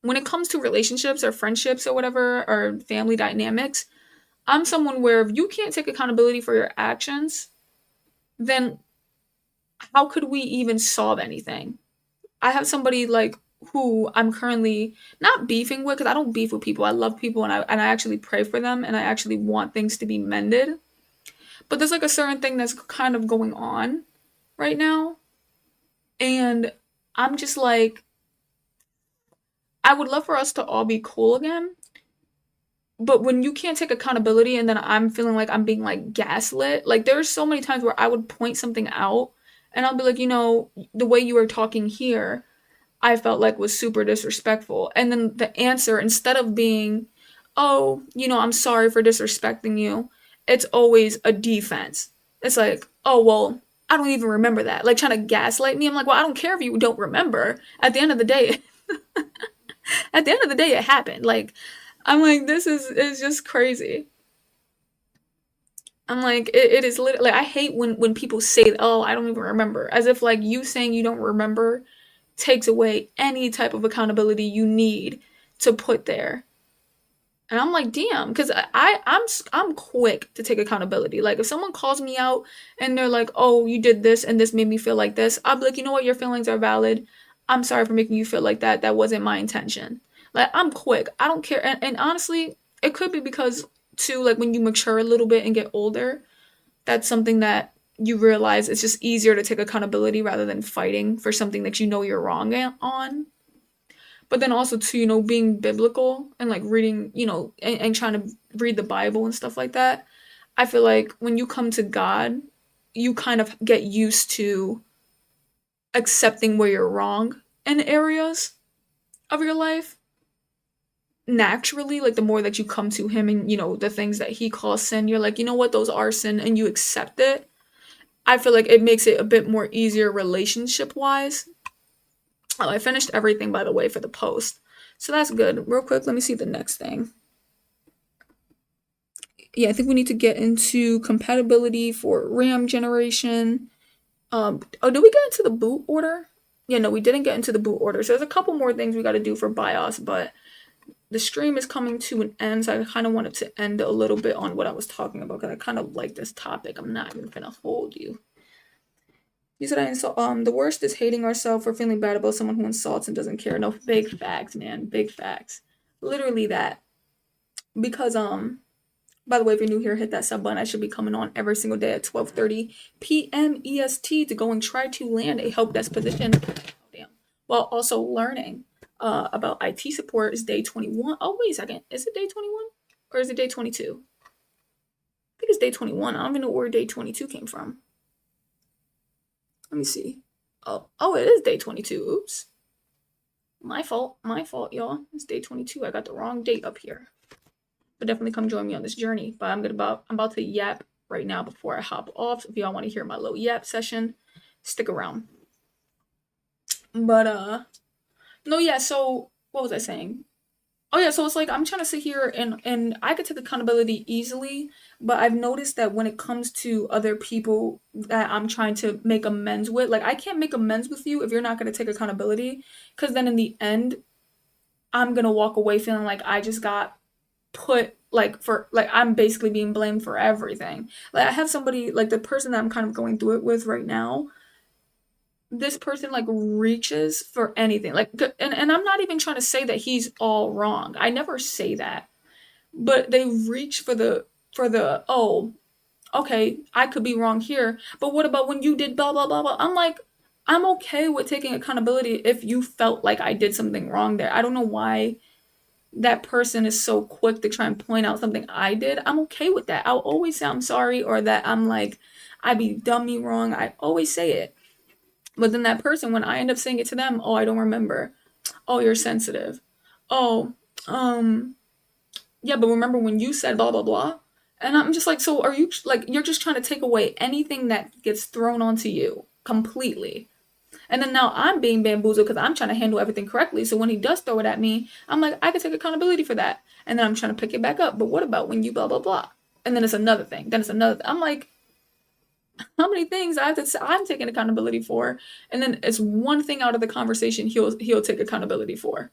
when it comes to relationships or friendships or whatever or family dynamics, I'm someone where if you can't take accountability for your actions, then how could we even solve anything? I have somebody like who I'm currently not beefing with because I don't beef with people. I love people and I actually pray for them and I actually want things to be mended. But there's like a certain thing that's kind of going on right now, and I'm just like, I would love for us to all be cool again. But when you can't take accountability and then I'm feeling like I'm being like gaslit, like there's so many times where I would point something out and I'll be like, the way you were talking here, I felt like was super disrespectful. And then the answer, instead of being, oh, I'm sorry for disrespecting you, it's always a defense. It's like, oh, well, I don't even remember that. Like trying to gaslight me. I'm like, well, I don't care if you don't remember. At the end of the day, at the end of the day, it happened. Like, I'm like, this is just crazy. I'm like, it is literally, like, I hate when people say, oh, I don't even remember. As if, like, you saying you don't remember takes away any type of accountability you need to put there. And I'm like, damn, because I'm quick to take accountability. Like if someone calls me out and they're like, oh, you did this and this made me feel like this, I'll be like, you know what, your feelings are valid. I'm sorry for making you feel like that. That wasn't my intention. Like I'm quick. I don't care. And honestly, it could be because too, like when you mature a little bit and get older, that's something that you realize it's just easier to take accountability rather than fighting for something that you know you're wrong on. But then also too, being biblical and like reading, and trying to read the Bible and stuff like that. I feel like when you come to God, you kind of get used to accepting where you're wrong in areas of your life naturally. Like the more that you come to him and the things that he calls sin, you're like, you know what, those are sin, and you accept it. I feel like it makes it a bit more easier relationship wise. Oh, I finished everything, by the way, for the post. So that's good. Real quick, let me see the next thing. Yeah, I think we need to get into compatibility for RAM generation. Oh, did we get into the boot order? Yeah, no, we didn't get into the boot order. So there's a couple more things we got to do for BIOS, but the stream is coming to an end, so I kind of wanted to end a little bit on what I was talking about because I kind of like this topic. I'm not even gonna hold you. You said I insult. The worst is hating ourselves or feeling bad about someone who insults and doesn't care. No, big facts, man. Big facts. Literally that. Because by the way, if you're new here, hit that sub button. I should be coming on every single day at 12:30 p.m. EST to go and try to land a help desk position. Oh, damn. While also learning about IT support. Is day 21. Oh, wait a second. Is it day 21 or is it day 22? I think it's day 21. I don't even know where day 22 came from. Let me see. Oh, it is day 22. Oops. My fault, y'all. It's day 22. I got the wrong date up here. But definitely come join me on this journey. But I'm about to yap right now before I hop off. If y'all want to hear my little yap session, stick around. But no, yeah, so what was I saying? Oh yeah, so it's like I'm trying to sit here and I could take accountability easily, but I've noticed that when it comes to other people that I'm trying to make amends with, like I can't make amends with you if you're not going to take accountability, because then in the end, I'm going to walk away feeling like I just got put like for like I'm basically being blamed for everything. Like I have somebody like the person that I'm kind of going through it with right now. This person like reaches for anything. Like and I'm not even trying to say that he's all wrong. I never say that. But they reach for the oh, okay, I could be wrong here. But what about when you did blah blah blah blah? I'm like I'm okay with taking accountability if you felt like I did something wrong there. I don't know why that person is so quick to try and point out something I did, I'm okay with that. I'll always say I'm sorry, or that I'm like, I be done me wrong. I always say it. But then that person, when I end up saying it to them, oh, I don't remember. Oh, you're sensitive. Oh, yeah, but remember when you said blah blah blah? And I'm just like, so are you like, you're just trying to take away anything that gets thrown onto you completely. And then now I'm being bamboozled because I'm trying to handle everything correctly. So when he does throw it at me, I'm like, I can take accountability for that. And then I'm trying to pick it back up. But what about when you blah blah blah? And then it's another thing. Then it's another I'm like, how many things I have to say I'm taking accountability for? And then it's one thing out of the conversation he'll take accountability for.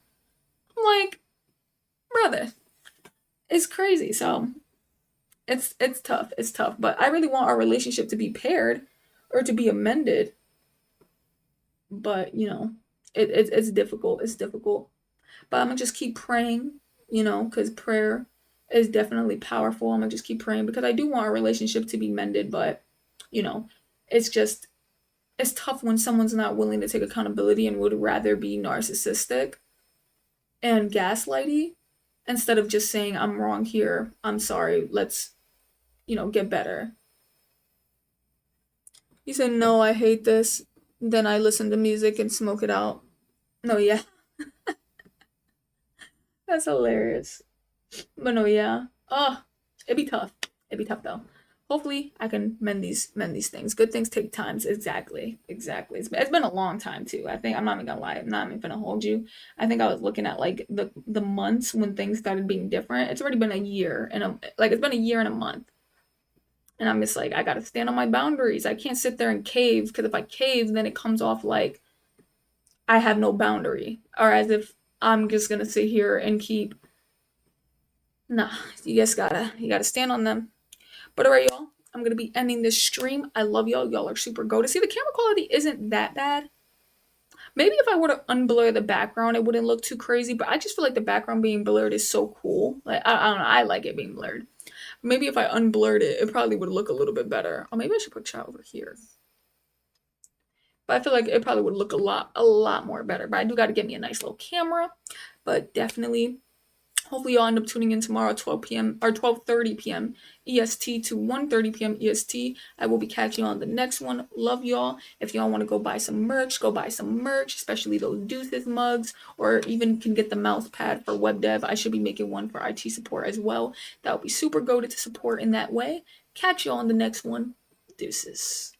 I'm like, brother, it's crazy. So it's tough. It's tough. But I really want our relationship to be paired or to be amended. But it's difficult. It's difficult. But I'm gonna just keep praying, because prayer is definitely powerful. I'm gonna just keep praying because I do want our relationship to be mended, but you know, it's just it's tough when someone's not willing to take accountability and would rather be narcissistic and gaslighty instead of just saying I'm wrong here. I'm sorry. Let's, get better. You said no, I hate this. Then I listen to music and smoke it out. No, yeah. That's hilarious. But no, yeah. Oh, it'd be tough. It'd be tough though. Hopefully, I can mend these things. Good things take times. Exactly, exactly. It's been a long time too. I think I'm not even gonna lie. I'm not even gonna hold you. I think I was looking at like the months when things started being different. It's already been a year and it's been a year and a month. And I'm just like, I gotta stand on my boundaries. I can't sit there and cave because if I cave, then it comes off like I have no boundary, or as if I'm just gonna sit here and keep. Nah, you gotta stand on them. But alright, y'all. I'm gonna be ending this stream. I love y'all. Y'all are super gold. See, the camera quality isn't that bad. Maybe if I were to unblur the background, it wouldn't look too crazy. But I just feel like the background being blurred is so cool. Like I don't know. I like it being blurred. Maybe if I unblurred it, it probably would look a little bit better. Or maybe I should put chat over here. But I feel like it probably would look a lot more better. But I do got to get me a nice little camera. But definitely, hopefully y'all end up tuning in tomorrow at 12 p.m. or 12:30 p.m. EST to 1:30 p.m. EST. I will be catching you on the next one. Love y'all. If y'all want to go buy some merch, go buy some merch, especially those Deuces mugs, or even can get the mouse pad for web dev. I should be making one for IT support as well. That would be super goated to support in that way. Catch y'all on the next one. Deuces.